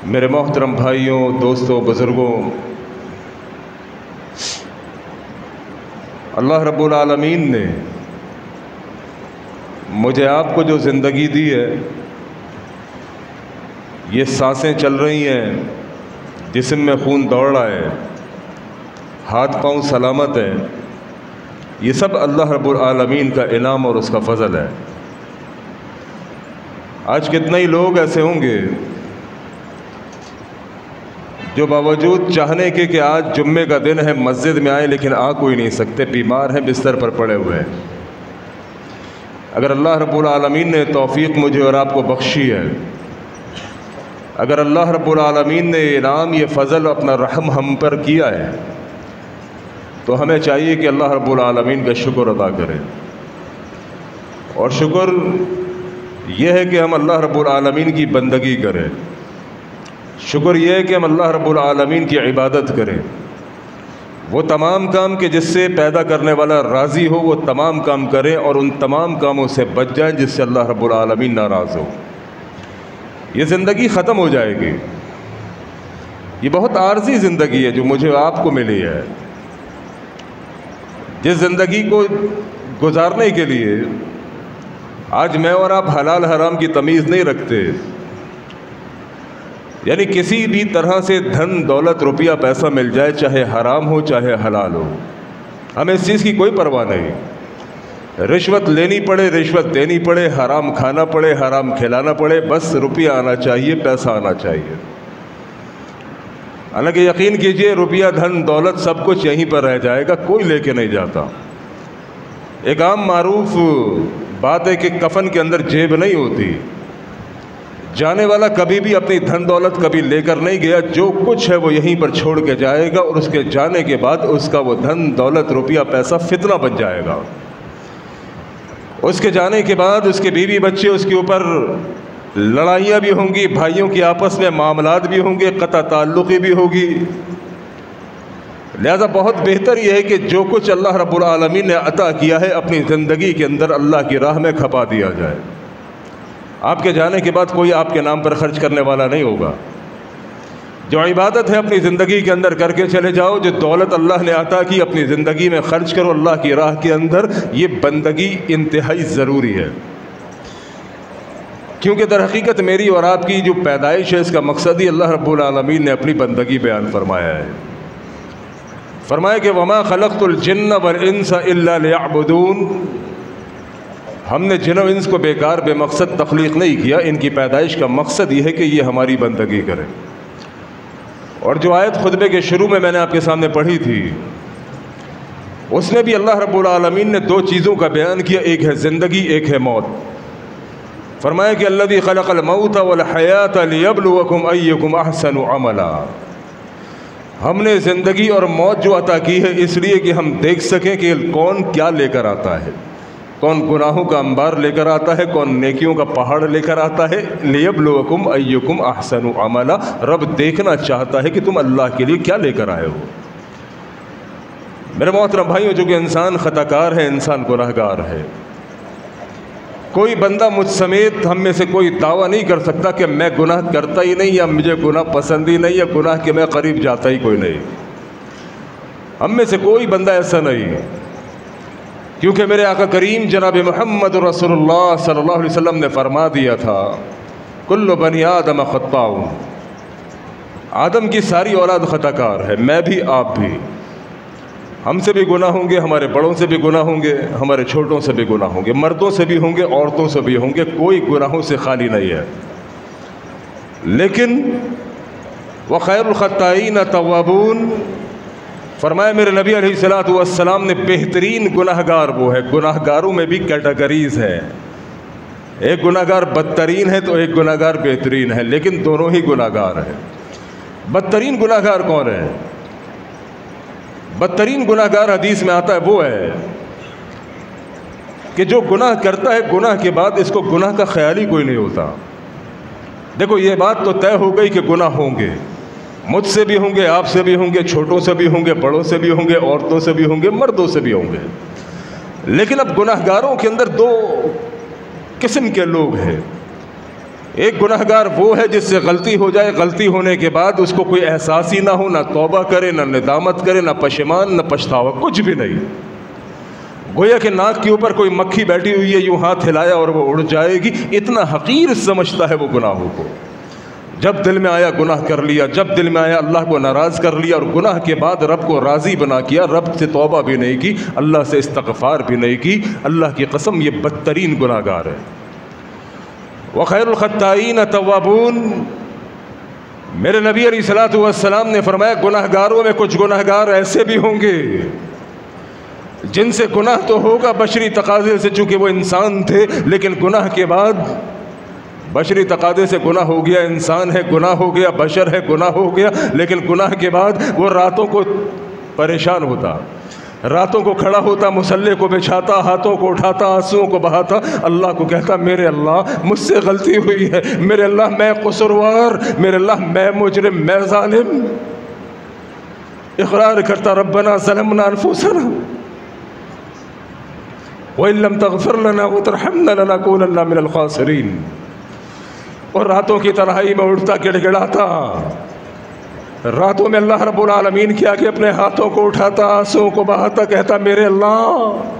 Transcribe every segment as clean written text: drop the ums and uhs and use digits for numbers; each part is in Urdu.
میرے محترم بھائیوں، دوستوں، بزرگوں، اللہ رب العالمین نے مجھے آپ کو جو زندگی دی ہے، یہ سانسیں چل رہی ہیں، جسم میں خون دوڑ رہا ہے، ہاتھ پاؤں سلامت ہیں، یہ سب اللہ رب العالمین کا انعام اور اس کا فضل ہے۔ آج کتنے ہی لوگ ایسے ہوں گے جو باوجود چاہنے کے کہ آج جمعے کا دن ہے مسجد میں آئے، لیکن آ کوئی نہیں سکتے، بیمار ہیں، بستر پر پڑے ہوئے ہیں۔ اگر اللہ رب العالمین نے توفیق مجھے اور آپ کو بخشی ہے، اگر اللہ رب العالمین نے انعام، یہ فضل، اپنا رحم ہم پر کیا ہے، تو ہمیں چاہیے کہ اللہ رب العالمین کا شکر ادا کریں۔ اور شکر یہ ہے کہ ہم اللہ رب العالمین کی بندگی کریں، شکر یہ ہے کہ ہم اللہ رب العالمین کی عبادت کریں۔ وہ تمام کام کہ جس سے پیدا کرنے والا راضی ہو، وہ تمام کام کریں، اور ان تمام کاموں سے بچ جائیں جس سے اللہ رب العالمین ناراض ہو۔ یہ زندگی ختم ہو جائے گی، یہ بہت عارضی زندگی ہے جو مجھے آپ کو ملی ہے۔ جس زندگی کو گزارنے کے لیے آج میں اور آپ حلال حرام کی تمیز نہیں رکھتے، یعنی کسی بھی طرح سے دھن دولت روپیہ پیسہ مل جائے، چاہے حرام ہو چاہے حلال ہو، ہمیں اس چیز کی کوئی پرواہ نہیں۔ رشوت لینی پڑے، رشوت دینی پڑے، حرام کھانا پڑے، حرام کھلانا پڑے، بس روپیہ آنا چاہیے، پیسہ آنا چاہیے۔ حالانکہ یقین کیجئے روپیہ دھن دولت سب کچھ یہیں پر رہ جائے گا، کوئی لے کے نہیں جاتا۔ ایک عام معروف بات ہے کہ کفن کے اندر جیب نہیں ہوتی۔ جانے والا کبھی بھی اپنی دھن دولت کبھی لے کر نہیں گیا، جو کچھ ہے وہ یہیں پر چھوڑ کے جائے گا، اور اس کے جانے کے بعد اس کا وہ دھن دولت روپیہ پیسہ فتنہ بن جائے گا۔ اس کے جانے کے بعد اس کے بیوی بچے، اس کے اوپر لڑائیاں بھی ہوں گی، بھائیوں کی آپس میں معاملات بھی ہوں گے، قطع تعلقی بھی ہوگی۔ لہذا بہت بہتر یہ ہے کہ جو کچھ اللہ رب العالمین نے عطا کیا ہے اپنی زندگی کے اندر اللہ کی راہ میں کھپا دیا جائے۔ آپ کے جانے کے بعد کوئی آپ کے نام پر خرچ کرنے والا نہیں ہوگا۔ جو عبادت ہے اپنی زندگی کے اندر کر کے چلے جاؤ، جو دولت اللہ نے عطا کی اپنی زندگی میں خرچ کرو اللہ کی راہ کے اندر۔ یہ بندگی انتہائی ضروری ہے، کیونکہ در حقیقت میری اور آپ کی جو پیدائش ہے، اس کا مقصد ہی اللہ رب العالمین نے اپنی بندگی بیان فرمایا ہے۔ فرمایا کہ وَمَا خَلَقْتُ الْجِنَّ وَالْإِنسَ إِلَّا لِيَعْبُدُونَ، ہم نے جن و انس کو بیکار بے مقصد تخلیق نہیں کیا، ان کی پیدائش کا مقصد یہ ہے کہ یہ ہماری بندگی کریں۔ اور جو آیت خطبے کے شروع میں نے آپ کے سامنے پڑھی تھی، اس میں بھی اللہ رب العالمین نے دو چیزوں کا بیان کیا، ایک ہے زندگی، ایک ہے موت۔ فرمایا کہ الذی خلق الموت والحیاۃ لیبلوکم ایکم احسن عملا، ہم نے زندگی اور موت جو عطا کی ہے اس لیے کہ ہم دیکھ سکیں کہ کون کیا لے کر آتا ہے، کون گناہوں کا انبار لے کر آتا ہے، کون نیکیوں کا پہاڑ لے کر آتا ہے۔ لیبلوکم ایکم احسن عملا، رب دیکھنا چاہتا ہے کہ تم اللہ کے لیے کیا لے کر آئے ہو۔ میرے محترم بھائیوں، جو کہ انسان خطا کار ہے، انسان گناہگار ہے، کوئی بندہ مجھ سمیت ہم میں سے کوئی دعویٰ نہیں کر سکتا کہ میں گناہ کرتا ہی نہیں، یا مجھے گناہ پسند ہی نہیں، یا گناہ کے میں قریب جاتا ہی کوئی نہیں۔ ہم میں سے کوئی بندہ ایسا نہیں، کیونکہ میرے آقا کریم جناب محمد رسول اللہ صلی اللہ علیہ وسلم نے فرما دیا تھا کل بنی آدم خطاء، آدم کی ساری اولاد خطا کار ہے، میں بھی آپ بھی۔ ہم سے بھی گناہ ہوں گے، ہمارے بڑوں سے بھی گناہ ہوں گے، ہمارے چھوٹوں سے بھی گناہ ہوں گے، مردوں سے بھی ہوں گے، عورتوں سے بھی ہوں گے، کوئی گناہوں سے خالی نہیں ہے۔ لیکن وَخَيْرُ الْخَطَّائِينَ تَوَّابُونَ، فرمایا میرے نبی علیہ الصلوۃ والسلام نے بہترین گناہ گار وہ ہے۔ گناہ گاروں میں بھی کیٹیگریز ہیں، ایک گناہ گار بدترین ہے تو ایک گناہ گار بہترین ہے، لیکن دونوں ہی گناہ گار ہیں۔ بدترین گناہ گار کون ہے؟ بدترین گناہ گار حدیث میں آتا ہے وہ ہے کہ جو گناہ کرتا ہے، گناہ کے بعد اس کو گناہ کا خیال ہی کوئی نہیں ہوتا۔ دیکھو یہ بات تو طے ہو گئی کہ گناہ ہوں گے، مجھ سے بھی ہوں گے، آپ سے بھی ہوں گے، چھوٹوں سے بھی ہوں گے، بڑوں سے بھی ہوں گے، عورتوں سے بھی ہوں گے، مردوں سے بھی ہوں گے۔ لیکن اب گناہ گاروں کے اندر دو قسم کے لوگ ہیں۔ ایک گناہگار وہ ہے جس سے غلطی ہو جائے، غلطی ہونے کے بعد اس کو کوئی احساس ہی نہ ہو، نہ توبہ کرے، نہ ندامت کرے، نہ پشیمان، نہ پچھتاوا، کچھ بھی نہیں. گویا کہ ناک کے اوپر کوئی مکھی بیٹھی ہوئی ہے، یوں ہاتھ ہلایا اور وہ اڑ جائے گی. اتنا حقیر سمجھتا ہے وہ گناہوں کو. جب دل میں آیا گناہ کر لیا، جب دل میں آیا اللہ کو ناراض کر لیا، اور گناہ کے بعد رب کو راضی بنا کیا، رب سے توبہ بھی نہیں کی، اللہ سے استغفار بھی نہیں کی، اللہ کی قسم یہ بدترین گناہگار ہے. وخیر الخطائین توابون. میرے نبی علیہ الصلوۃ والسلام نے فرمایا گناہگاروں میں کچھ گناہگار ایسے بھی ہوں گے جن سے گناہ تو ہوگا بشری تقاضے سے، چونکہ وہ انسان تھے، لیکن گناہ کے بعد بشری تقاضے سے گناہ ہو گیا، انسان ہے گناہ ہو گیا، بشر ہے گناہ ہو گیا، لیکن گناہ کے بعد وہ راتوں کو پریشان ہوتا، راتوں کو کھڑا ہوتا، مصلے کو بچھاتا، ہاتھوں کو اٹھاتا، آنسوؤں کو بہاتا، اللہ کو کہتا میرے اللہ مجھ سے غلطی ہوئی ہے، میرے اللہ میں قصوروار، میرے اللہ میں مجرم، میں ظالم. اقرار کرتا ربنا ظلمنا انفسنا وَإِن لَّمْ تَغْفِرْ لَنَا وَتَرْحَمْنَا لَنَكُونَنَّ مِنَ الْخَاسِرِينَ. اور راتوں کی تنہائی میں اٹھتا گڑ گڑاتا، راتوں میں اللہ رب العالمین کے آگے اپنے ہاتھوں کو اٹھاتا، آنسوؤں کو بہاتا، کہتا میرے اللہ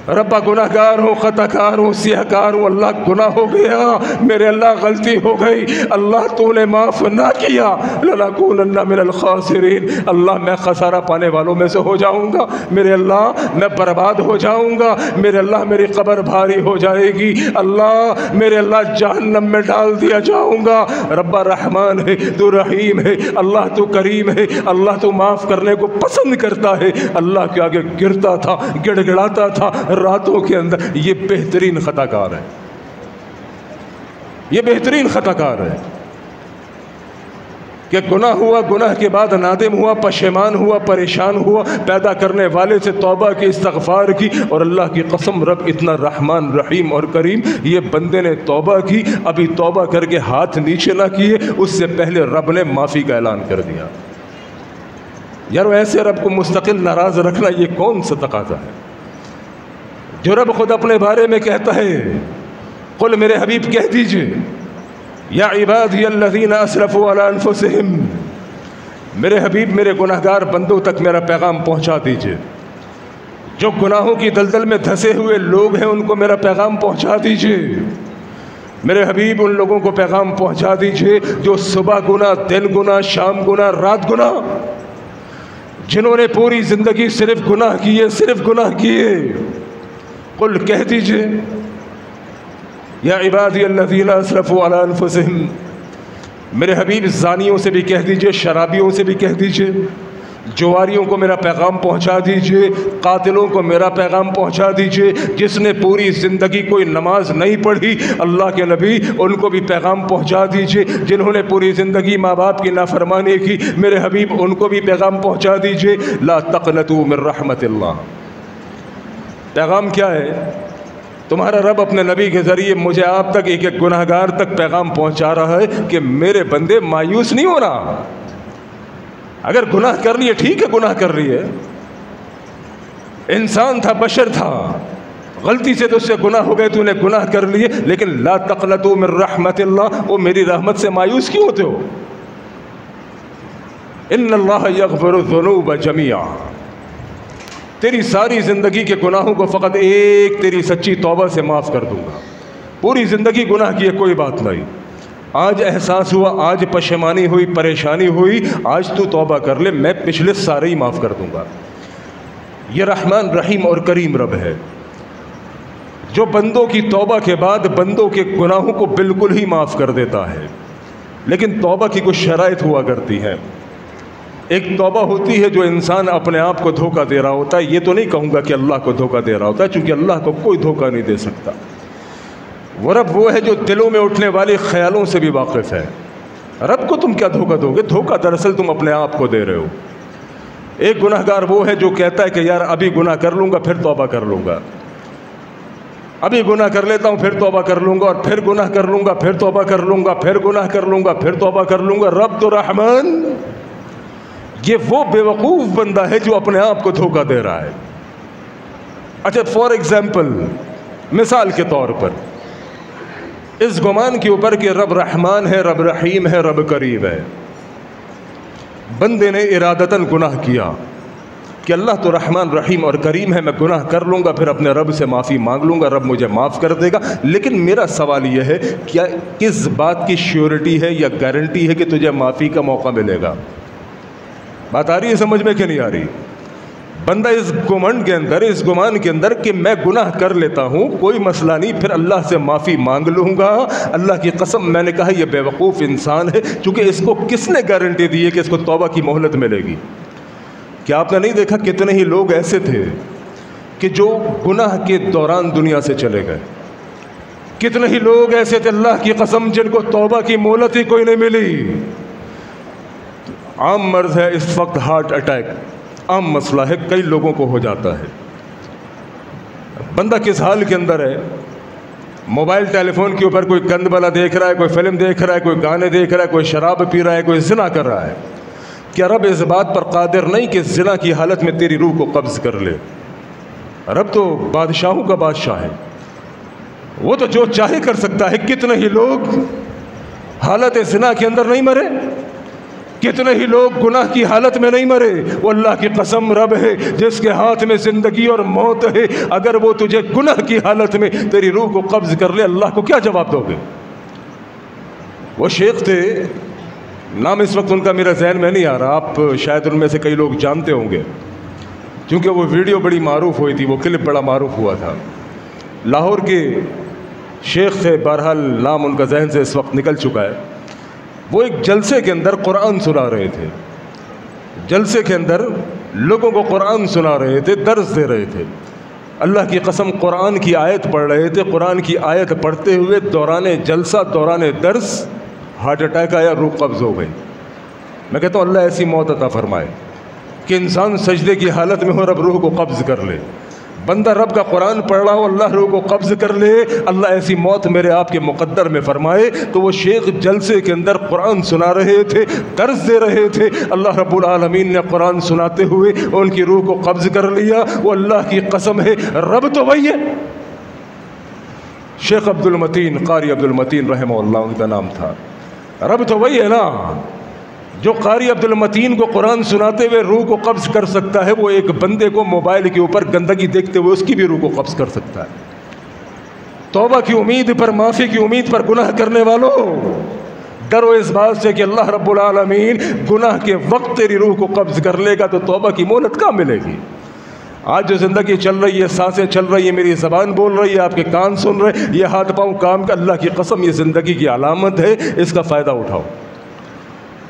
ربا گناہ گار ہوں، خطا کار ہوں، سیاہ کار ہوں، اللہ گناہ ہو گیا، میرے اللہ غلطی ہو گئی، اللہ تو نے معاف نہ کیا، لَنَكُونَنَّ مِنَ الْخَاسِرِينَ. اللہ میں خسارہ پانے والوں میں سے ہو جاؤں گا، میرے اللہ میں برباد ہو جاؤں گا، میرے اللہ میری قبر بھاری ہو جائے گی، اللہ میرے اللہ جہنم میں ڈال دیا جاؤں گا. ربا رحمان ہے، تو رحیم ہے، اللہ تو کریم ہے، اللہ تو معاف کرنے کو پسند کرتا ہے. اللہ کے آگے گرتا تھا، گڑ گڑاتا تھا راتوں کے اندر. یہ بہترین خطا کار ہے، یہ بہترین خطا کار ہے کہ گناہ ہوا، گناہ کے بعد نادم ہوا، پشیمان ہوا، پریشان ہوا، پیدا کرنے والے سے توبہ کی، استغفار کی. اور اللہ کی قسم رب اتنا رحمان رحیم اور کریم، یہ بندے نے توبہ کی، ابھی توبہ کر کے ہاتھ نیچے نہ کیے، اس سے پہلے رب نے معافی کا اعلان کر دیا. یار ایسے رب کو مستقل ناراض رکھنا یہ کون سا تقاضا ہے جو رب خود اپنے بارے میں کہتا ہے. قل میرے حبیب کہہ دیجئے یا عبادی الذین اسرفوا علی انفسہم، میرے حبیب میرے گناہگار بندوں تک میرا پیغام پہنچا دیجئے. جو گناہوں کی دلدل میں دھسے ہوئے لوگ ہیں ان کو میرا پیغام پہنچا دیجئے. میرے حبیب ان لوگوں کو پیغام پہنچا دیجئے جو صبح گناہ، دن گناہ، شام گناہ، رات گناہ، جنہوں نے پوری زندگی صرف گناہ کیے، صرف گناہ کیے. قل کہہ دیجئے یا عبادی الذین اسرفوا علی انفسہم، میرے حبیب زانیوں سے بھی کہہ دیجئے، شرابیوں سے بھی کہہ دیجئے، جواریوں کو میرا پیغام پہنچا دیجئے، قاتلوں کو میرا پیغام پہنچا دیجئے. جس نے پوری زندگی کوئی نماز نہیں پڑھی اللہ کے نبی ان کو بھی پیغام پہنچا دیجئے. جنہوں نے پوری زندگی ماں باپ کی نافرمانی کی میرے حبیب ان کو بھی پیغام پہنچا دیجئے. لا تقنطوا من رحمت اللہ. پیغام کیا ہے؟ تمہارا رب اپنے نبی کے ذریعے مجھے آپ تک، ایک ایک گناہگار تک پیغام پہنچا رہا ہے کہ میرے بندے مایوس نہیں ہونا. اگر گناہ کر لیے ٹھیک ہے، گناہ کر لیے، انسان تھا، بشر تھا، غلطی سے تو اس سے گناہ ہو گئے، تو نے گناہ کر لیے، لیکن لا تقنطوا من رحمت اللہ، وہ میری رحمت سے مایوس کیوں ہوتے ہو؟ ان اللہ یغفر الذنوب جميعا. تیری ساری زندگی کے گناہوں کو فقط ایک تیری سچی توبہ سے معاف کر دوں گا. پوری زندگی گناہ کیے کوئی بات نہیں، آج احساس ہوا، آج پشیمانی ہوئی، پریشانی ہوئی، آج تو توبہ کر لے، میں پچھلے سارے ہی معاف کر دوں گا. یہ رحمان رحیم اور کریم رب ہے جو بندوں کی توبہ کے بعد بندوں کے گناہوں کو بالکل ہی معاف کر دیتا ہے. لیکن توبہ کی کچھ شرائط ہوا کرتی ہیں. ایک توبہ ہوتی ہے جو انسان اپنے آپ کو دھوکہ دے رہا ہوتا ہے. یہ تو نہیں کہوں گا کہ اللہ کو دھوکہ دے رہا ہوتا ہے، چونکہ اللہ کو کوئی دھوکہ نہیں دے سکتا. وہ رب وہ ہے جو دلوں میں اٹھنے والے خیالوں سے بھی واقف ہے. رب کو تم کیا دھوکہ دو گے؟ دھوکہ دراصل تم اپنے آپ کو دے رہے ہو. ایک گناہگار وہ ہے جو کہتا ہے کہ یار ابھی گناہ کر لوں گا پھر توبہ کر لوں گا، ابھی گناہ کر لیتا ہوں پھر توبہ کر لوں گا، اور پھر گناہ کر لوں گا پھر توبہ کر لوں گا، پھر گناہ کر لوں گا پھر توبہ کر لوں گا. رب تو رحمان. یہ وہ بے وقوف بندہ ہے جو اپنے آپ کو دھوکہ دے رہا ہے. اچھا فار ایگزامپل، مثال کے طور پر اس گمان کے اوپر کہ رب رحمان ہے، رب رحیم ہے، رب کریم ہے، بندے نے ارادتاً گناہ کیا کہ اللہ تو رحمان رحیم اور کریم ہے، میں گناہ کر لوں گا، پھر اپنے رب سے معافی مانگ لوں گا، رب مجھے معاف کر دے گا. لیکن میرا سوال یہ ہے، کیا کس بات کی شیورٹی ہے یا گارنٹی ہے کہ تجھے معافی کا موقع ملے گا؟ بات آ رہی ہے سمجھ میں کہ نہیں آ رہی؟ بندہ اس گمنڈ کے اندر، اس گمان کے اندر کہ میں گناہ کر لیتا ہوں، کوئی مسئلہ نہیں، پھر اللہ سے معافی مانگ لوں گا. اللہ کی قسم میں نے کہا یہ بے وقوف انسان ہے، چونکہ اس کو کس نے گارنٹی دی ہے کہ اس کو توبہ کی مہلت ملے گی؟ کیا آپ نے نہیں دیکھا کتنے ہی لوگ ایسے تھے کہ جو گناہ کے دوران دنیا سے چلے گئے؟ کتنے ہی لوگ ایسے تھے اللہ کی قسم جن کو توبہ کی مہلت ہی کوئی نہیں ملی. عام مرض ہے اس وقت ہارٹ اٹیک، عام مسئلہ ہے، کئی لوگوں کو ہو جاتا ہے. بندہ کس حال کے اندر ہے؟ موبائل ٹیلی فون کے اوپر کوئی گند والا دیکھ رہا ہے، کوئی فلم دیکھ رہا ہے، کوئی گانے دیکھ رہا ہے، کوئی شراب پی رہا ہے، کوئی زنا کر رہا ہے. کیا رب اس بات پر قادر نہیں کہ زنا کی حالت میں تیری روح کو قبض کر لے؟ رب تو بادشاہوں کا بادشاہ ہے، وہ تو جو چاہے کر سکتا ہے. کتنے ہی لوگ حالت زنا کے اندر نہیں مرے، کتنے ہی لوگ گناہ کی حالت میں نہیں مرے. وہ اللہ کی قسم رب ہے جس کے ہاتھ میں زندگی اور موت ہے. اگر وہ تجھے گناہ کی حالت میں تیری روح کو قبض کر لے، اللہ کو کیا جواب دو گے؟ وہ شیخ تھے، نام اس وقت ان کا میرا ذہن میں نہیں آ رہا، آپ شاید ان میں سے کئی لوگ جانتے ہوں گے کیونکہ وہ ویڈیو بڑی معروف ہوئی تھی، وہ کلپ بڑا معروف ہوا تھا. لاہور کے شیخ تھے، بہرحال نام ان کا ذہن سے اس وقت نکل چکا ہے. وہ ایک جلسے کے اندر قرآن سنا رہے تھے، جلسے کے اندر لوگوں کو قرآن سنا رہے تھے، درس دے رہے تھے. اللہ کی قسم قرآن کی آیت پڑھ رہے تھے. قرآن کی آیت پڑھتے ہوئے دوران جلسہ، دوران درس ہارٹ اٹیک آیا، روح قبض ہو گئی. میں کہتا ہوں اللہ ایسی موت عطا فرمائے کہ انسان سجدے کی حالت میں ہو، رب روح کو قبض کر لے. بندہ رب کا قرآن پڑھ رہا ہو، اللہ روح کو قبض کر لے. اللہ ایسی موت میرے آپ کے مقدر میں فرمائے. تو وہ شیخ جلسے کے اندر قرآن سنا رہے تھے، درس دے رہے تھے. اللہ رب العالمین نے قرآن سناتے ہوئے ان کی روح کو قبض کر لیا. وہ اللہ کی قسم ہے رب تو وہی ہے. شیخ عبد المتین، قاری عبد المتین رحمہ اللہ ان کا نام تھا. رب تو وہی ہے نا جو قاری عبد المتین کو قرآن سناتے ہوئے روح کو قبض کر سکتا ہے، وہ ایک بندے کو موبائل کے اوپر گندگی دیکھتے ہوئے اس کی بھی روح کو قبض کر سکتا ہے. توبہ کی امید پر، معافی کی امید پر گناہ کرنے والوں ڈرو اس بات سے کہ اللہ رب العالمین گناہ کے وقت تیری روح کو قبض کر لے گا تو توبہ کی مہلت کہاں ملے گی؟ آج جو زندگی چل رہی ہے، سانسیں چل رہی ہیں، میری زبان بول رہی ہے، آپ کے کان سن رہے، یہ ہاتھ پاؤں کام کا، اللہ کی قسم یہ زندگی کی علامت ہے. اس کا فائدہ اٹھاؤ،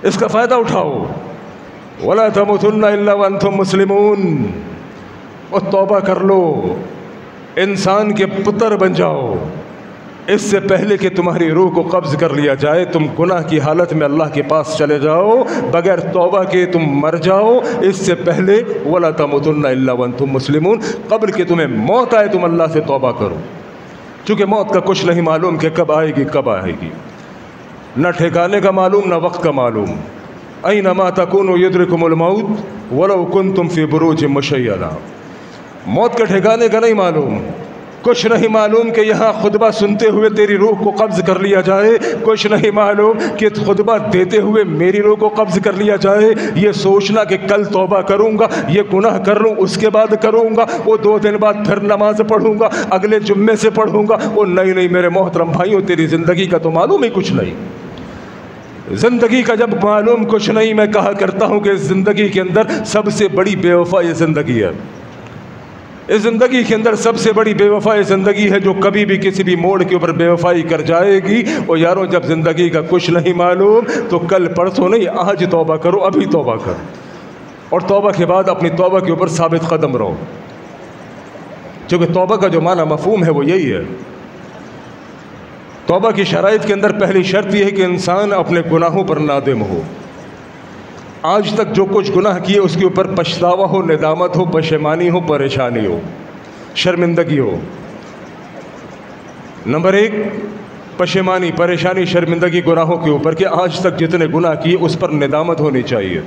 اس کا فائدہ اٹھاؤ. وَلَا تَمُوتُنَّ إِلَّا وَأَنْتُمْ مُسْلِمُونَ. اور توبہ کر لو، انسان کے پتر بن جاؤ. اس سے پہلے کہ تمہاری روح کو قبض کر لیا جائے، تم گناہ کی حالت میں اللہ کے پاس چلے جاؤ، بغیر توبہ کے تم مر جاؤ. اس سے پہلے وَلَا تَمُوتُنَّ إِلَّا وَأَنْتُمْ مُسْلِمُونَ، قبل کہ تمہیں موت آئے تم اللہ سے توبہ کرو. چونکہ موت کا کچھ نہیں معلوم کہ کب آئے گی، کب آئے گی. نہ ٹھکانے کا معلوم، نہ وقت کا معلوم. أَيْنَمَا تَكُونُوا يُدْرِكُمُ الْمَوْتُ وَلَوْ كُنْتُمْ فِي بُرُوجٍ مُشَيَّدَةٍ. موت کے ٹھکانے کا نہیں معلوم، کچھ نہیں معلوم کہ یہاں خطبہ سنتے ہوئے تیری روح کو قبض کر لیا جائے، کچھ نہیں معلوم کہ خطبہ دیتے ہوئے میری روح کو قبض کر لیا جائے. یہ سوچنا کہ کل توبہ کروں گا، یہ گناہ کر لوں اس کے بعد کروں گا، وہ 2 دن بعد پھر نماز پڑھوں گا، اگلے جمعے سے پڑھوں گا. وہ نہیں میرے محترم بھائیوں، تیری زندگی کا تو معلوم ہی کچھ نہیں. زندگی کا جب معلوم کچھ نہیں، میں کہا کرتا ہوں کہ زندگی کے اندر سب سے بڑی بے وفا یہ زندگی ہے. اس زندگی کے اندر سب سے بڑی بے وفائی زندگی ہے جو کبھی بھی کسی بھی موڑ کے اوپر بے وفائی کر جائے گی. اور یاروں جب زندگی کا کچھ نہیں معلوم تو کل پرسوں نہیں، آج توبہ کرو، ابھی توبہ کرو. اور توبہ کے بعد اپنی توبہ کے اوپر ثابت قدم رہو، کیونکہ توبہ کا جو معنی مفہوم ہے وہ یہی ہے. توبہ کی شرائط کے اندر پہلی شرط یہ ہے کہ انسان اپنے گناہوں پر نادم ہو. آج تک جو کچھ گناہ کیے اس کے اوپر پچھتاوا ہو، ندامت ہو، پشیمانی ہو، پریشانی ہو، شرمندگی ہو. نمبر 1 پشیمانی، پریشانی، شرمندگی گناہوں کے اوپر کہ آج تک جتنے گناہ کیے اس پر ندامت ہونی چاہیے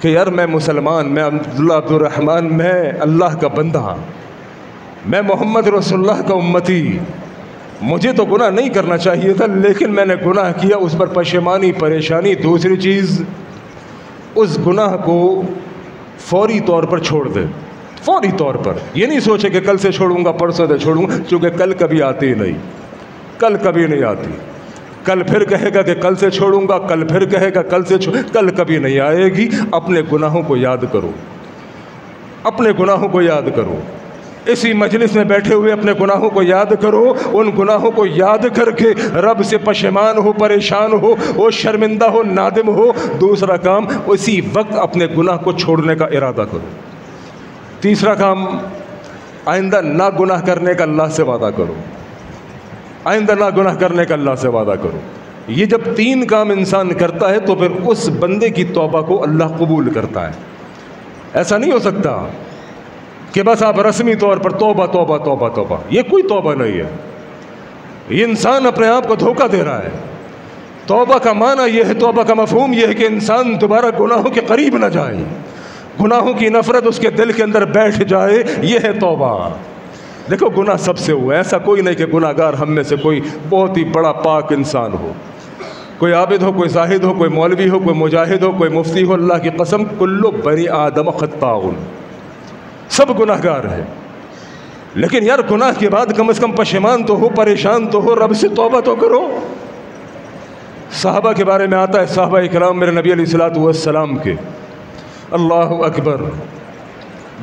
کہ یار میں مسلمان، میں عبداللہ عبد الرحمن، میں اللہ کا بندہ، میں محمد رسول اللہ کا امتی. مجھے تو گناہ نہیں کرنا چاہیے تھا لیکن میں نے گناہ کیا، اس پر پشیمانی، پریشانی۔ دوسری چیز، اس گناہ کو فوری طور پر چھوڑ دے، فوری طور پر۔ یہ نہیں سوچے کہ کل سے چھوڑوں گا، پرسوں سے چھوڑوں گا، چونکہ کل کبھی آتی نہیں، کل کبھی نہیں آتی۔ کل پھر کہے گا کہ کل سے چھوڑوں گا، کل پھر کہے گا کل سے کل کبھی نہیں آئے گی۔ اپنے گناہوں کو یاد کرو، اپنے گناہوں کو یاد کرو۔ اسی مجلس میں بیٹھے ہوئے اپنے گناہوں کو یاد کرو، ان گناہوں کو یاد کر کے رب سے پشیمان ہو، پریشان ہو، وہ شرمندہ ہو، نادم ہو۔ دوسرا کام، اسی وقت اپنے گناہ کو چھوڑنے کا ارادہ کرو۔ تیسرا کام، آئندہ نہ گناہ کرنے کا اللہ سے وعدہ کرو، آئندہ نہ گناہ کرنے کا اللہ سے وعدہ کرو۔ یہ جب تین کام انسان کرتا ہے تو پھر اس بندے کی توبہ کو اللہ قبول کرتا ہے۔ ایسا نہیں ہو سکتا کہ بس آپ رسمی طور پر توبہ توبہ توبہ توبہ، یہ کوئی توبہ نہیں ہے، یہ انسان اپنے آپ کو دھوکہ دے رہا ہے۔ توبہ کا معنی یہ ہے، توبہ کا مفہوم یہ ہے کہ انسان دوبارہ گناہوں کے قریب نہ جائے، گناہوں کی نفرت اس کے دل کے اندر بیٹھ جائے، یہ ہے توبہ۔ دیکھو گناہ سب سے ہوا ہے، ایسا کوئی نہیں کہ گناہ گار ہم میں سے کوئی بہت ہی بڑا پاک انسان ہو، کوئی عابد ہو، کوئی زاہد ہو، کوئی مولوی ہو، کوئی مجاہد ہو، کوئی مفتی ہو۔ اللہ کی قسم، کل بنی آدم خطاؤن، سب گناہ گار ہیں۔ لیکن یار گناہ کے بعد کم از کم پشیمان تو ہو، پریشان تو ہو، رب سے توبہ تو کرو۔ صحابہ کے بارے میں آتا ہے، صحابہ اکرام میرے نبی علیہ الصلوۃ والسلام کے، اللہ اکبر،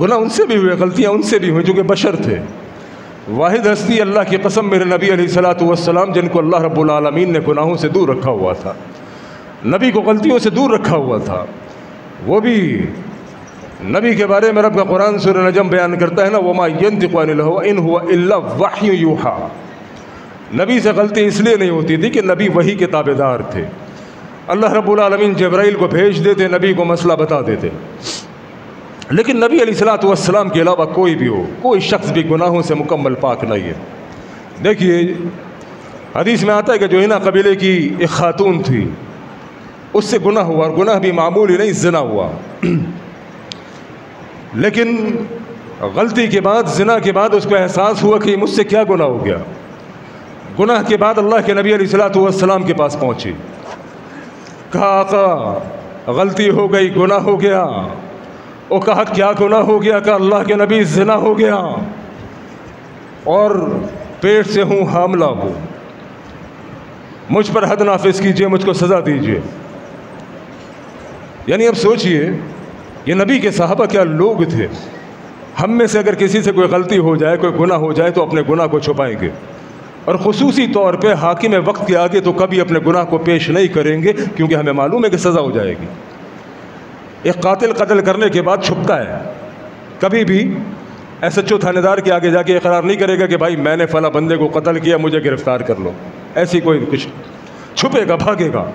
گناہ ان سے بھی ہوئے، غلطیاں ان سے بھی ہوئیں، جو کہ بشر تھے۔ واحد ہستی اللہ کی قسم میرے نبی علیہ الصلوۃ والسلام، جن کو اللہ رب العالمین نے گناہوں سے دور رکھا ہوا تھا، نبی کو غلطیوں سے دور رکھا ہوا تھا، وہ بھی نبی کے بارے میں رب کا قرآن سورہ نجم بیان کرتا ہے نا، وَمَا يَنطِقُ عَنِ الْهَوَىٰ إِنْ هُوَ إِلَّا وَحْيٌ يُوحَىٰ۔ نبی سے غلطی اس لیے نہیں ہوتی تھی کہ نبی وحی کے تابعدار تھے۔ اللہ رب العالمین جبرائیل کو بھیج دیتے، نبی کو مسئلہ بتا دیتے۔ لیکن نبی علیہ الصلوۃ والسلام کے علاوہ کوئی بھی ہو، کوئی شخص بھی گناہوں سے مکمل پاک نہیں ہے۔ دیکھیے حدیث میں آتا ہے کہ جو ہنا قبیلے کی ایک خاتون تھی، اس سے گناہ ہوا، اور گناہ بھی معمولی نہیں، زنا ہوا۔ لیکن غلطی کے بعد، زنا کے بعد اس کو احساس ہوا کہ مجھ سے کیا گناہ ہو گیا۔ گناہ کے بعد اللہ کے نبی علیہ الصلوۃ والسلام کے پاس پہنچی، کہا آقا غلطی ہو گئی، گناہ ہو گیا۔ وہ کہا کیا گناہ ہو گیا؟ کہا اللہ کے نبی زنا ہو گیا اور پیٹ سے ہوں، حاملہ ہوں، مجھ پر حد نافذ کیجئے، مجھ کو سزا دیجئے۔ یعنی اب سوچئے یہ نبی کے صحابہ کیا لوگ تھے۔ ہم میں سے اگر کسی سے کوئی غلطی ہو جائے، کوئی گناہ ہو جائے تو اپنے گناہ کو چھپائیں گے، اور خصوصی طور پہ حاکم وقت کے آگے تو کبھی اپنے گناہ کو پیش نہیں کریں گے، کیونکہ ہمیں معلوم ہے کہ سزا ہو جائے گی۔ ایک قاتل قتل کرنے کے بعد چھپتا ہے، کبھی بھی ایس ایچ او تھانے دار کے آگے جا کے اقرار نہیں کرے گا کہ بھائی میں نے فلاں بندے کو قتل کیا، مجھے گرفتار کر لو، ایسی کوئی کچھ، چھپے گا، بھاگے گا۔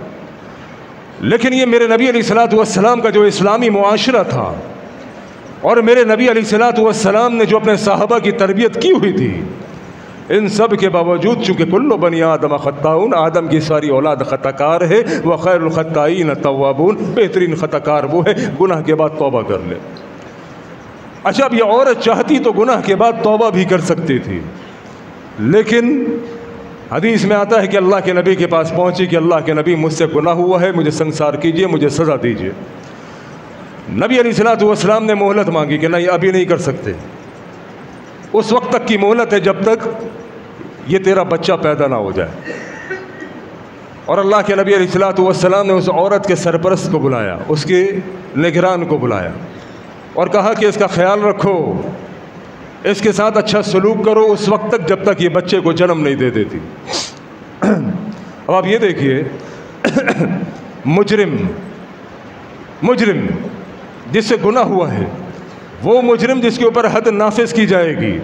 لیکن یہ میرے نبی علیہ الصلوۃ والسلام کا جو اسلامی معاشرہ تھا، اور میرے نبی علیہ الصلوۃ والسلام نے جو اپنے صحابہ کی تربیت کی ہوئی تھی، ان سب کے باوجود چونکہ کل بنی آدم خطاؤن، آدم کی ساری اولاد خطا کار ہے، وخیر الخطائین التوابون، بہترین خطا کار وہ ہے گناہ کے بعد توبہ کر لے۔ اچھا اب یہ عورت چاہتی تو گناہ کے بعد توبہ بھی کر سکتی تھی، لیکن حدیث میں آتا ہے کہ اللہ کے نبی کے پاس پہنچی کہ اللہ کے نبی مجھ سے گناہ ہوا ہے، مجھے سنسار کیجئے، مجھے سزا دیجئے۔ نبی علیہ الصلوۃ والسلام نے مہلت مانگی کہ نہیں ابھی نہیں کر سکتے، اس وقت تک کی مہلت ہے جب تک یہ تیرا بچہ پیدا نہ ہو جائے۔ اور اللہ کے نبی علیہ الصلوۃ والسلام نے اس عورت کے سرپرست کو بلایا، اس کے نگران کو بلایا، اور کہا کہ اس کا خیال رکھو، اس کے ساتھ اچھا سلوک کرو اس وقت تک جب تک یہ بچے کو جنم نہیں دے دیتی۔ اب آپ یہ دیکھیے، مجرم جس سے گناہ ہوا ہے، وہ مجرم جس کے اوپر حد نافذ کی جائے گی،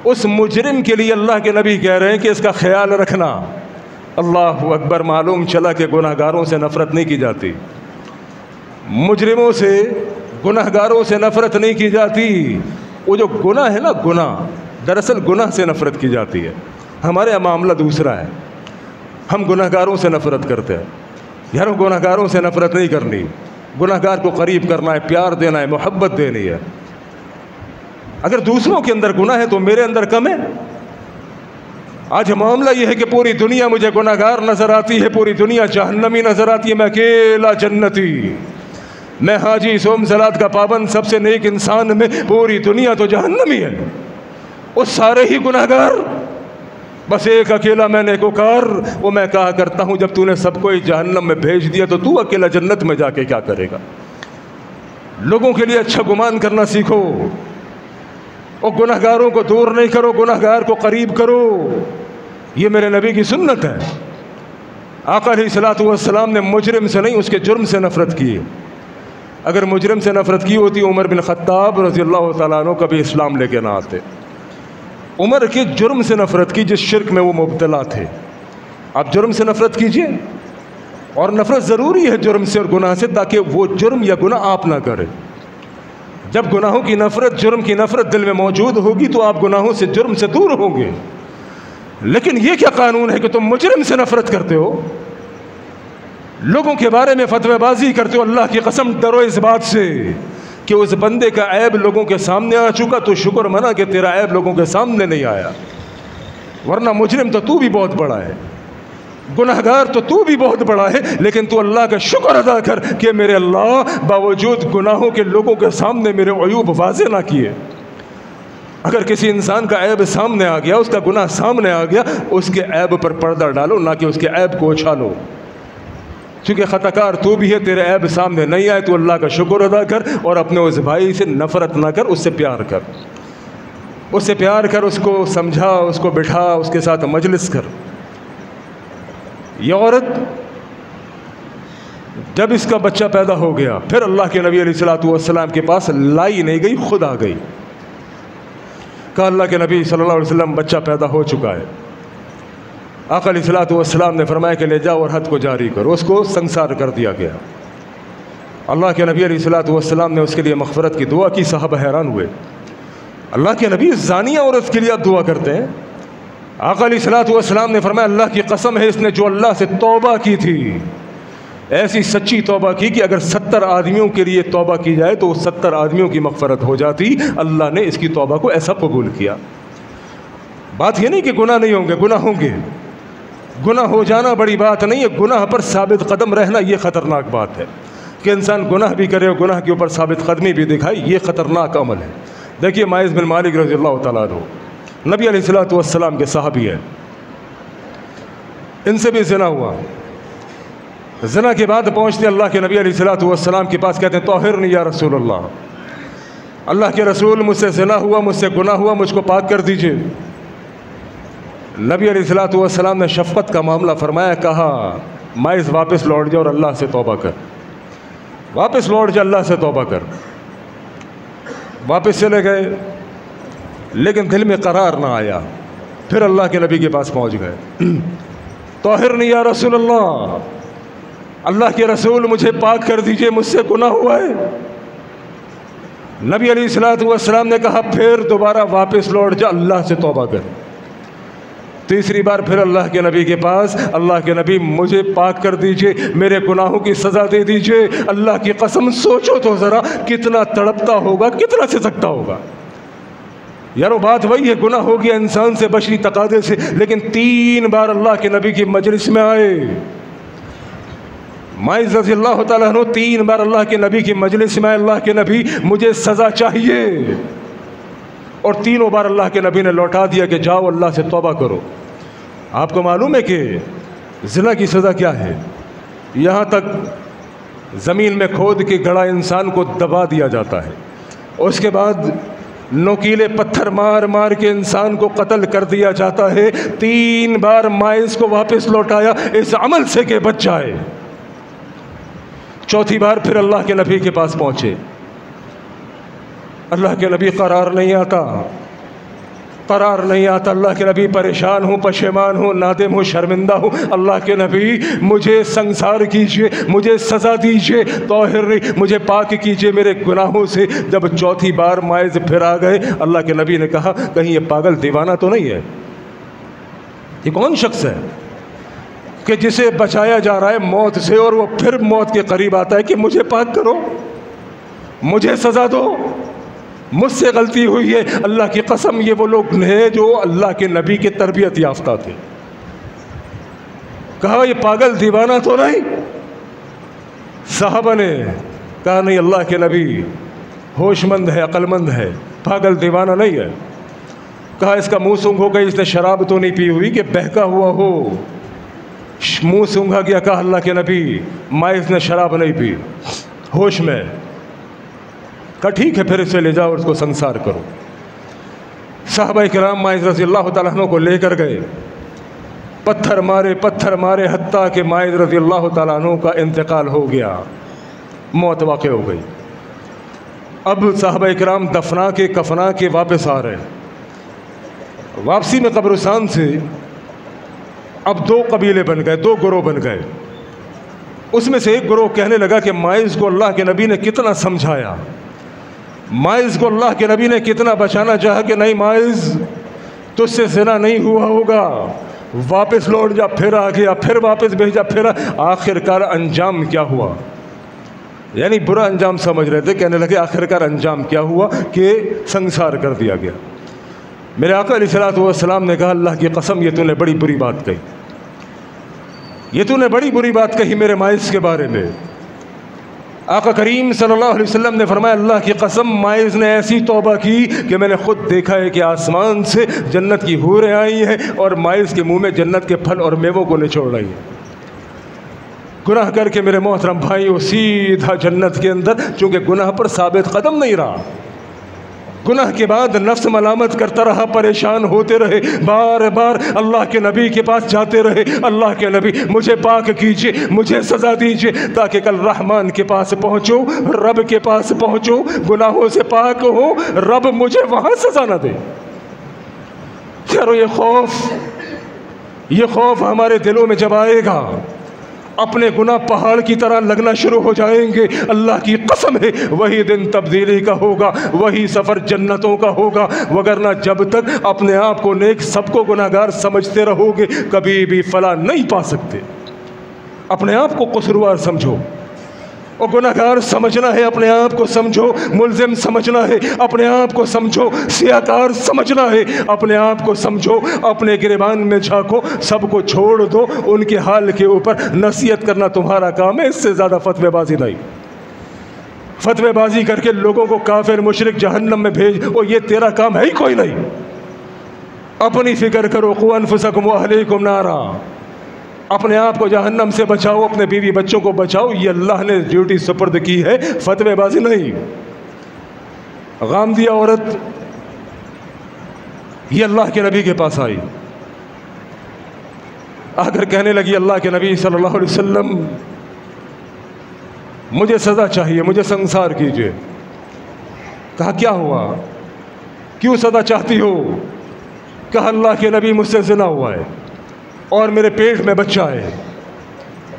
اس مجرم کے لیے اللہ کے نبی کہہ رہے ہیں کہ اس کا خیال رکھنا۔ اللہ اکبر، معلوم چلا کہ گناہ گاروں سے نفرت نہیں کی جاتی، مجرموں سے، گناہ گاروں سے نفرت نہیں کی جاتی۔ وہ جو گناہ ہے نا، گناہ دراصل گناہ سے نفرت کی جاتی ہے۔ ہمارے یہاں معاملہ دوسرا ہے، ہم گناہ گاروں سے نفرت کرتے ہیں۔ یار گناہ گاروں سے نفرت نہیں کرنی، گناہ گار کو قریب کرنا ہے، پیار دینا ہے، محبت دینی ہے۔ اگر دوسروں کے اندر گناہ ہے تو میرے اندر کم ہے؟ آج معاملہ یہ ہے کہ پوری دنیا مجھے گناہگار نظر آتی ہے، پوری دنیا جہنمی نظر آتی ہے، میں اکیلا جنتی، میں حاجی صوم صلات کا پابند سب سے نیک انسان، میں پوری دنیا تو جہنمی ہے، وہ سارے ہی گناہگار، بس ایک اکیلا میں نیکوکار۔ وہ میں کہا کرتا ہوں جب تو نے سب کو جہنم میں بھیج دیا تو اکیلا جنت میں جا کے کیا کرے گا؟ لوگوں کے لیے اچھا گمان کرنا سیکھو، اور گناہگاروں کو دور نہیں کرو، گناہگار کو قریب کرو، یہ میرے نبی کی سنت ہے۔ آقا علیہ الصلوۃ والسلام نے مجرم سے نہیں، اس کے جرم سے نفرت کی۔ اگر مجرم سے نفرت کی ہوتی عمر بن خطاب رضی اللہ تعالیٰ عنہ کبھی اسلام لے کے نہ آتے۔ عمر کے جرم سے نفرت کی جس شرک میں وہ مبتلا تھے۔ آپ جرم سے نفرت کیجئے، اور نفرت ضروری ہے جرم سے اور گناہ سے، تاکہ وہ جرم یا گناہ آپ نہ کریں۔ جب گناہوں کی نفرت، جرم کی نفرت دل میں موجود ہوگی تو آپ گناہوں سے، جرم سے دور ہوں گے۔ لیکن یہ کیا قانون ہے کہ تم مجرم سے نفرت کرتے ہو، لوگوں کے بارے میں فتوی بازی کرتے ہو؟ اللہ کی قسم ڈرو اس بات سے کہ اس بندے کا عیب لوگوں کے سامنے آ چکا تو شکر منا کہ تیرا عیب لوگوں کے سامنے نہیں آیا، ورنہ مجرم تو بھی بہت بڑا ہے، گناہگار تو بھی بہت بڑا ہے، لیکن تو اللہ کا شکر ادا کر کہ میرے اللہ باوجود گناہوں کے لوگوں کے سامنے میرے عیوب واضح نہ کیے۔ اگر کسی انسان کا عیب سامنے آ گیا، اس کا گناہ سامنے آ گیا، اس کے عیب پر پردہ ڈالو، نہ کہ اس کے عیب کو اچھالو۔ چونکہ خطا کار تو بھی ہے، تیرے عیب سامنے نہیں آئے تو اللہ کا شکر ادا کر، اور اپنے اس بھائی سے نفرت نہ کر، اس سے پیار کر، اس سے پیار کر، اس کو سمجھا، اس کو بٹھا، اس کے ساتھ مجلس کر۔ یہ عورت جب اس کا بچہ پیدا ہو گیا، پھر اللہ کے نبی علیہ الصلوۃ والسلام کے پاس لائی نہیں گئی، خود آ گئی۔ کہا اللہ کے نبی صلی اللہ علیہ وسلم بچہ پیدا ہو چکا ہے۔ آقا علیہ الصلوۃ والسلام نے فرمایا کہ لے جاؤ اور حد کو جاری کرو، اس کو سنسار کر دیا گیا۔ اللہ کے نبی علیہ الصلوۃ والسلام نے اس کے لیے مغفرت کی دعا کی، صحابہ حیران ہوئے، اللہ کے نبی زانیہ عورت کے لیے آپ دعا کرتے ہیں؟ آقا علیہ الصلوۃ والسلام نے فرمایا اللہ کی قسم ہے، اس نے جو اللہ سے توبہ کی تھی، ایسی سچی توبہ کی کہ اگر 70 آدمیوں کے لیے توبہ کی جائے تو 70 آدمیوں کی مغفرت ہو جاتی، اللہ نے اس کی توبہ کو ایسا قبول کیا۔ بات یہ نہیں کہ گناہ نہیں ہوں گے، گناہ ہوں گے، گناہ ہو جانا بڑی بات نہیں ہے، گناہ پر ثابت قدم رہنا یہ خطرناک بات ہے کہ انسان گناہ بھی کرے اور گناہ کے اوپر ثابت قدمی بھی دکھائے، یہ خطرناک عمل ہے۔ دیکھیے ماعز بن مالک رضی اللہ تعالیٰ عنہ نبی علیہ الصلوۃ والسلام کے صحابی ہیں، ان سے بھی زنا ہوا۔ زنا کے بعد پہنچتے اللہ کے نبی علیہ الصلوۃ والسلام کے پاس، کہتے ہیں طاہرنی یا رسول اللہ، اللہ کے رسول مجھ سے زنا ہوا، مجھ سے گناہ ہوا، مجھ کو پاک کر دیجئے۔ نبی علیہ الصلوۃ والسلام نے شفقت کا معاملہ فرمایا، کہا ماعز واپس لوٹ جا اور اللہ سے توبہ کر، واپس لوٹ جا، اللہ سے توبہ کر۔ واپس چلے گئے، لیکن دل میں قرار نہ آیا، پھر اللہ کے نبی کے پاس پہنچ گئے، طاہرنی یا رسول اللہ، اللہ کے رسول مجھے پاک کر دیجئے، مجھ سے گناہ ہوا ہے۔ نبی علیہ الصلوۃ والسلام نے کہا پھر دوبارہ واپس لوٹ جا، اللہ سے توبہ کر۔ تیسری بار پھر اللہ کے نبی کے پاس، اللہ کے نبی مجھے پاک کر دیجئے، میرے گناہوں کی سزا دے دیجئے۔ اللہ کی قسم سوچو تو ذرا کتنا تڑپتا ہوگا، کتنا سسکتا ہوگا۔ یارو بات وہی ہے، گناہ ہو گیا انسان سے بشری تقاضے سے، لیکن 3 بار اللہ کے نبی کی مجلس میں آئے۔ ماعز رضی اللہ تعالیٰ عنہ 3 بار اللہ کے نبی کی مجلس میں آئے، اللہ کے نبی مجھے سزا چاہیے، اور 3 بار اللہ کے نبی نے لوٹا دیا کہ جاؤ اللہ سے توبہ کرو۔ آپ کو معلوم ہے کہ زنا کی سزا کیا ہے؟ یہاں تک زمین میں کھود کے گڑا انسان کو دبا دیا جاتا ہے، اس کے بعد نوکیلے پتھر مار مار کے انسان کو قتل کر دیا جاتا ہے۔ 3 بار ماعز کو واپس لوٹایا اس عمل سے کہ بچ جائے۔ چوتھی بار پھر اللہ کے نبی کے پاس پہنچے، اللہ کے نبی قرار نہیں آتا، قرار نہیں آتا، اللہ کے نبی پریشان ہوں، پشیمان ہوں، نادم ہوں، شرمندہ ہوں، اللہ کے نبی مجھے سنسار کیجئے، مجھے سزا دیجئے، طاہر مجھے پاک کیجئے میرے گناہوں سے۔ جب چوتھی بار ماعز پھر آ گئے، اللہ کے نبی نے کہا کہیں یہ پاگل دیوانہ تو نہیں ہے؟ یہ کون شخص ہے کہ جسے بچایا جا رہا ہے موت سے، اور وہ پھر موت کے قریب آتا ہے کہ مجھے پاک کرو، مجھے سزا دو؟ مجھ سے غلطی ہوئی ہے، اللہ کی قسم یہ وہ لوگ ہیں جو اللہ کے نبی کے تربیت یافتہ تھے۔ کہا یہ پاگل دیوانہ تو نہیں؟ صحابہ نے کہا نہیں، اللہ کے نبی ہوش مند ہے، عقل مند ہے، پاگل دیوانہ نہیں ہے۔ کہا اس کا منہ سونگھ ہو گئی، اس نے شراب تو نہیں پی ہوئی کہ بہکا ہوا ہو؟ منہ سونگھا گیا۔ کہا اللہ کے نبی مائز نے شراب نہیں پی، ہوش میں۔ کہا ٹھیک ہے، پھر اسے لے جاؤ اور اس کو سنسار کرو۔ صحابہ کرام مائز رضی اللہ تعالیٰ عنہ کو لے کر گئے، پتھر مارے حتیٰ کہ مائز رضی اللہ تعالیٰ عنہ کا انتقال ہو گیا، موت واقع ہو گئی۔ اب صحابہ کرام دفنا کے کفنا کے واپس آ رہے ہیں۔ واپسی میں قبرستان سے اب دو قبیلے بن گئے، دو گروہ بن گئے۔ اس میں سے ایک گروہ کہنے لگا کہ مائز کو اللہ کے نبی نے کتنا سمجھایا، مائز کو اللہ کے نبی نے کتنا بچانا چاہا کہ نہیں مائز تجھ سے زنا نہیں ہوا ہوگا، واپس لوٹ جا۔ پھر آ گیا، پھر واپس بھیجا، پھر آخر کار انجام کیا ہوا؟ یعنی برا انجام سمجھ رہے تھے، کہنے لگے آخر کار انجام کیا ہوا کہ سنسار کر دیا گیا۔ میرے آقا علیہ الصلوۃ والسلام نے کہا اللہ کی قسم یہ تو نے بڑی بری بات کہی، یہ تو نے بڑی بری بات کہی میرے مائز کے بارے میں۔ آقا کریم صلی اللہ علیہ وسلم نے فرمایا اللہ کی قسم مائز نے ایسی توبہ کی کہ میں نے خود دیکھا ہے کہ آسمان سے جنت کی حوریں آئی ہیں اور مائز کے منہ میں جنت کے پھل اور میووں کو نچوڑ رہی ہیں۔ گناہ کر کے میرے محترم بھائیو سیدھا جنت کے اندر، چونکہ گناہ پر ثابت قدم نہیں رہا، گناہ کے بعد نفس ملامت کرتا رہا، پریشان ہوتے رہے، بار بار اللہ کے نبی کے پاس جاتے رہے، اللہ کے نبی مجھے پاک کیجئے، مجھے سزا دیجئے تاکہ کل رحمان کے پاس پہنچو، رب کے پاس پہنچو، گناہوں سے پاک ہو، رب مجھے وہاں سزا نہ دے۔ یارو یہ خوف ہمارے دلوں میں جب آئے گا، اپنے گناہ پہاڑ کی طرح لگنا شروع ہو جائیں گے۔ اللہ کی قسم ہے وہی دن تبدیلی کا ہوگا، وہی سفر جنتوں کا ہوگا، وگرنہ جب تک اپنے آپ کو نیک سب کو گناہگار سمجھتے رہو گے کبھی بھی فلاح نہیں پا سکتے۔ اپنے آپ کو قصوروار سمجھو اور گناہگار سمجھنا ہے، اپنے آپ کو سمجھو ملزم سمجھنا ہے، اپنے آپ کو سمجھو سیاکار سمجھنا ہے، اپنے آپ کو سمجھو اپنے گریبان میں جھانکو، سب کو چھوڑ دو، ان کے حال کے اوپر نصیحت کرنا تمہارا کام ہے، اس سے زیادہ فتوی بازی نہیں۔ فتوی بازی کر کے لوگوں کو کافر مشرک جہنم میں بھیج، اور یہ تیرا کام ہے ہی کوئی نہیں۔ اپنی فکر کرو، قوا انفسکم واہلیکم نارا، اپنے آپ کو جہنم سے بچاؤ، اپنے بیوی بچوں کو بچاؤ، یہ اللہ نے ڈیوٹی سپرد کی ہے، فتوی بازی نہیں۔ غامدیہ عورت یہ اللہ کے نبی کے پاس آئی، آ کر کہنے لگی اللہ کے نبی صلی اللہ علیہ وسلم مجھے سزا چاہیے، مجھے سنسار کیجئے۔ کہا کیا ہوا، کیوں سزا چاہتی ہو؟ کہا اللہ کے نبی مجھ سے زنا ہوا ہے اور میرے پیٹ میں بچہ ہے۔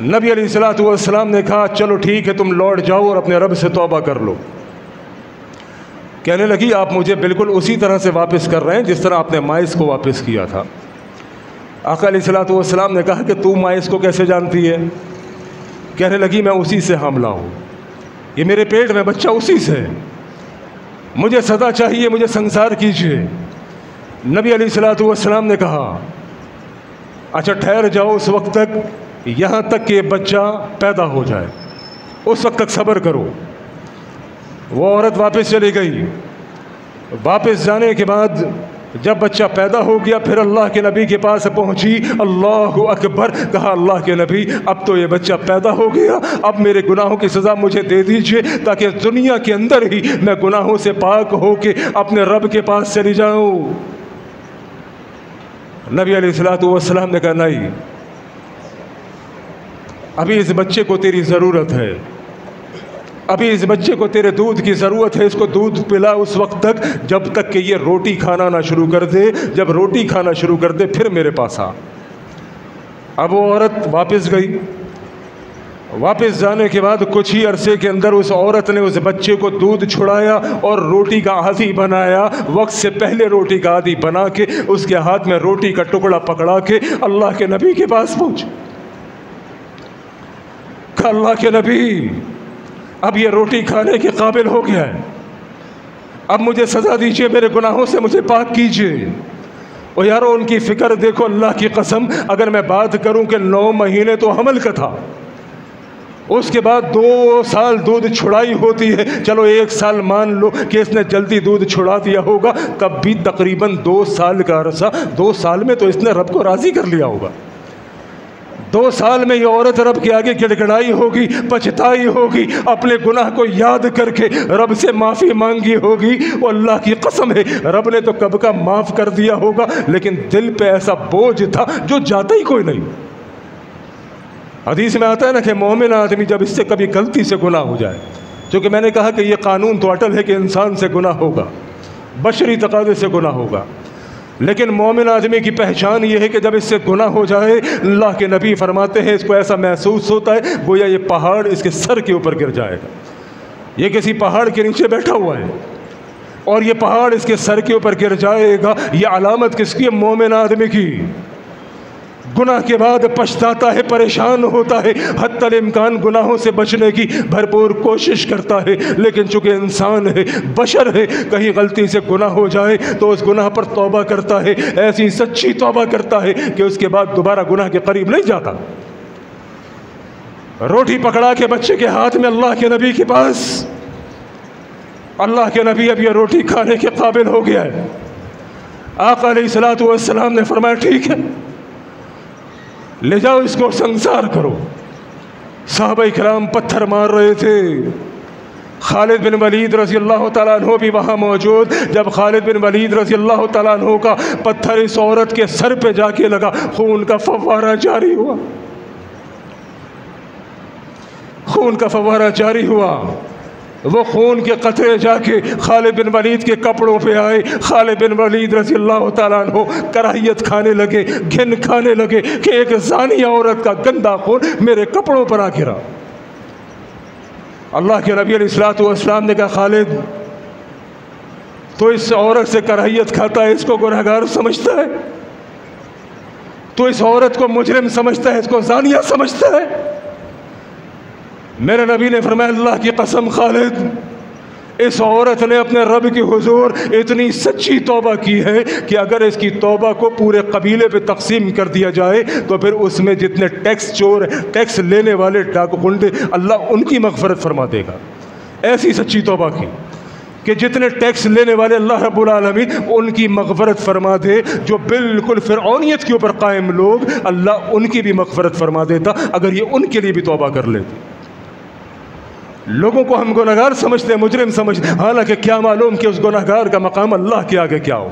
نبی علیہ الصلوۃ والسلام نے کہا چلو ٹھیک ہے تم لوٹ جاؤ اور اپنے رب سے توبہ کر لو۔ کہنے لگی آپ مجھے بالکل اسی طرح سے واپس کر رہے ہیں جس طرح آپ نے مائز کو واپس کیا تھا۔ آقا علیہ الصلوۃ والسلام نے کہا کہ تو مائز کو کیسے جانتی ہے؟ کہنے لگی میں اسی سے حاملہ ہوں، یہ میرے پیٹ میں بچہ اسی سے ہے، مجھے سزا چاہیے، مجھے سنسار کیجیے۔ نبی علیہ الصلوۃ والسلام نے کہا اچھا ٹھہر جاؤ اس وقت تک، یہاں تک کہ بچہ پیدا ہو جائے، اس وقت تک صبر کرو۔ وہ عورت واپس چلی گئی۔ واپس جانے کے بعد جب بچہ پیدا ہو گیا پھر اللہ کے نبی کے پاس پہنچی، اللہ اکبر، کہا اللہ کے نبی اب تو یہ بچہ پیدا ہو گیا، اب میرے گناہوں کی سزا مجھے دے دیجئے تاکہ دنیا کے اندر ہی میں گناہوں سے پاک ہو کے اپنے رب کے پاس چلی جاؤں۔ نبی علیہ الصلوۃ والسلام نے کہا نہیں، ابھی اس بچے کو تیری ضرورت ہے، ابھی اس بچے کو تیرے دودھ کی ضرورت ہے، اس کو دودھ پلا اس وقت تک جب تک کہ یہ روٹی کھانا نہ شروع کر دے، جب روٹی کھانا شروع کر دے پھر میرے پاس آ۔ اب وہ عورت واپس گئی۔ واپس جانے کے بعد کچھ ہی عرصے کے اندر اس عورت نے اس بچے کو دودھ چھڑایا اور روٹی کا عادی بنایا، وقت سے پہلے روٹی کا عادی بنا کے اس کے ہاتھ میں روٹی کا ٹکڑا پکڑا کے اللہ کے نبی کے پاس پہنچ۔ کہا اللہ کے نبی اب یہ روٹی کھانے کے قابل ہو گیا ہے، اب مجھے سزا دیجئے، میرے گناہوں سے مجھے پاک کیجئے۔ اور یارو ان کی فکر دیکھو، اللہ کی قسم اگر میں بات کروں کہ 9 مہینے تو حمل کا تھا، اس کے بعد 2 سال دودھ چھڑائی ہوتی ہے، چلو 1 سال مان لو کہ اس نے جلدی دودھ چھڑا دیا ہوگا، تب بھی تقریباً 2 سال کا عرصہ، 2 سال میں تو اس نے رب کو راضی کر لیا ہوگا۔ 2 سال میں یہ عورت رب کے آگے گڑگڑائی ہوگی، پچھتائی ہوگی، اپنے گناہ کو یاد کر کے رب سے معافی مانگی ہوگی۔ اور اللہ کی قسم ہے رب نے تو کب کا معاف کر دیا ہوگا، لیکن دل پہ ایسا بوجھ تھا جو جاتا ہی کوئی نہیں۔ حدیث میں آتا ہے نا کہ مومن آدمی جب اس سے کبھی غلطی سے گناہ ہو جائے، چونکہ میں نے کہا کہ یہ قانون تو اٹل ہے کہ انسان سے گناہ ہوگا، بشری تقاضے سے گناہ ہوگا، لیکن مومن آدمی کی پہچان یہ ہے کہ جب اس سے گناہ ہو جائے، اللہ کے نبی فرماتے ہیں اس کو ایسا محسوس ہوتا ہے گویا یہ پہاڑ اس کے سر کے اوپر گر جائے گا۔ یہ کسی پہاڑ کے نیچے بیٹھا ہوا ہے اور یہ پہاڑ اس کے سر کے اوپر گر جائے گا۔ یہ علامت کس کی ہے؟ مومن آدمی کی۔ گناہ کے بعد پچھتاتا ہے، پریشان ہوتا ہے، حتی الامکان گناہوں سے بچنے کی بھرپور کوشش کرتا ہے، لیکن چونکہ انسان ہے، بشر ہے، کہیں غلطی سے گناہ ہو جائے تو اس گناہ پر توبہ کرتا ہے، ایسی سچی توبہ کرتا ہے کہ اس کے بعد دوبارہ گناہ کے قریب نہیں جاتا۔ روٹی پکڑا کے بچے کے ہاتھ میں اللہ کے نبی کے پاس، اللہ کے نبی اب یہ روٹی کھانے کے قابل ہو گیا ہے۔ آقا علیہ الصلوۃ والسلام نے فرمایا ٹھیک ہے، لے جاؤ اس کو سنسار کرو۔ صحابہ کرام پتھر مار رہے تھے، خالد بن ولید رضی اللہ تعالیٰ عنہ بھی وہاں موجود۔ جب خالد بن ولید رضی اللہ تعالیٰ عنہ کا پتھر اس عورت کے سر پہ جا کے لگا، خون کا فوارہ جاری ہوا، خون کا فوارہ جاری ہوا۔ وہ خون کے قطرے جا کے خالد بن ولید کے کپڑوں پہ آئے۔ خالد بن ولید رضی اللہ تعالیٰ عنہ کراہیت کھانے لگے، گھن کھانے لگے کہ ایک زانی عورت کا گندا خون میرے کپڑوں پر آ گرا۔ اللہ کے نبی علیہ الصلوۃ والسلام نے کہا خالد تو اس عورت سے کراہیت کھاتا ہے، اس کو گنہگار سمجھتا ہے، تو اس عورت کو مجرم سمجھتا ہے، اس کو زانیہ سمجھتا ہے۔ میرے نبی نے فرمایا اللہ کی قسم خالد، اس عورت نے اپنے رب کے حضور اتنی سچی توبہ کی ہے کہ اگر اس کی توبہ کو پورے قبیلے پہ تقسیم کر دیا جائے تو پھر اس میں جتنے ٹیکس چور، ٹیکس لینے والے ڈاکو گنڈے، اللہ ان کی مغفرت فرما دے گا۔ ایسی سچی توبہ کی کہ جتنے ٹیکس لینے والے اللہ رب العالمین ان کی مغفرت فرما دے۔ جو بالکل فرعونیت کے اوپر قائم لوگ، اللہ ان کی بھی مغفرت فرما دیتا اگر یہ ان کے لیے بھی توبہ کر لیتے۔ لوگوں کو ہم گناہگار سمجھتے ہیں، مجرم سمجھتے ہیں، حالانکہ کیا معلوم کہ اس گناہگار کا مقام اللہ کے آگے کیا ہو۔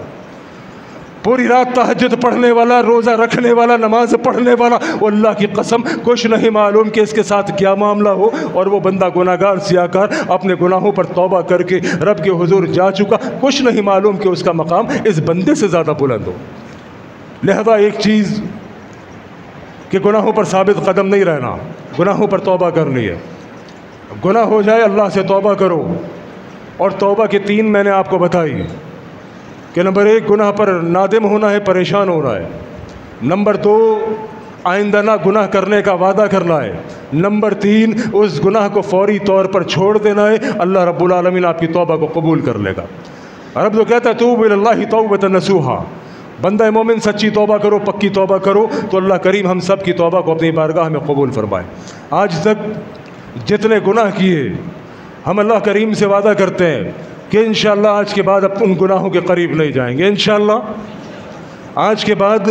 پوری رات تہجد پڑھنے والا، روزہ رکھنے والا، نماز پڑھنے والا، وہ اللہ کی قسم کچھ نہیں معلوم کہ اس کے ساتھ کیا معاملہ ہو، اور وہ بندہ گناہگار سیاکار اپنے گناہوں پر توبہ کر کے رب کے حضور جا چکا، کچھ نہیں معلوم کہ اس کا مقام اس بندے سے زیادہ بلند ہو۔ لہذا ایک چیز کہ گناہوں پر ثابت قدم نہیں رہنا، گناہوں پر توبہ کرنی ہے۔ گناہ ہو جائے اللہ سے توبہ کرو، اور توبہ کی 3 میں نے آپ کو بتائی کہ نمبر 1 گناہ پر نادم ہونا ہے، پریشان ہونا ہے۔ نمبر 2 آئندہ نہ گناہ کرنے کا وعدہ کرنا ہے۔ نمبر 3 اس گناہ کو فوری طور پر چھوڑ دینا ہے، اللہ رب العالمین آپ کی توبہ کو قبول کر لے گا۔ رب تو کہتا ہے توبوا الی اللہ توبۃ نصوحا، بندہ مومن سچی توبہ کرو، پکی توبہ کرو تو اللہ کریم ہم سب کی توبہ کو اپنی بارگاہ میں قبول فرمائے۔ آج تک جتنے گناہ کیے، ہم اللہ کریم سے وعدہ کرتے ہیں کہ انشاءاللہ آج کے بعد اب ان گناہوں کے قریب نہیں جائیں گے۔ انشاءاللہ آج کے بعد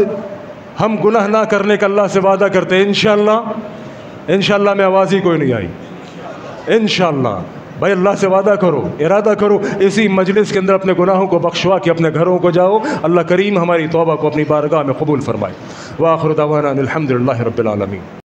ہم گناہ نہ کرنے کا اللہ سے وعدہ کرتے ہیں۔ انشاءاللہ میں آواز ہی کوئی نہیں آئی۔ انشاءاللہ بھائی اللہ سے وعدہ کرو، ارادہ کرو، اسی مجلس کے اندر اپنے گناہوں کو بخشوا کے اپنے گھروں کو جاؤ، اللہ کریم ہماری توبہ کو اپنی بارگاہ میں قبول فرمائے۔ وآخر دعوانا الحمدللہ رب العالمین۔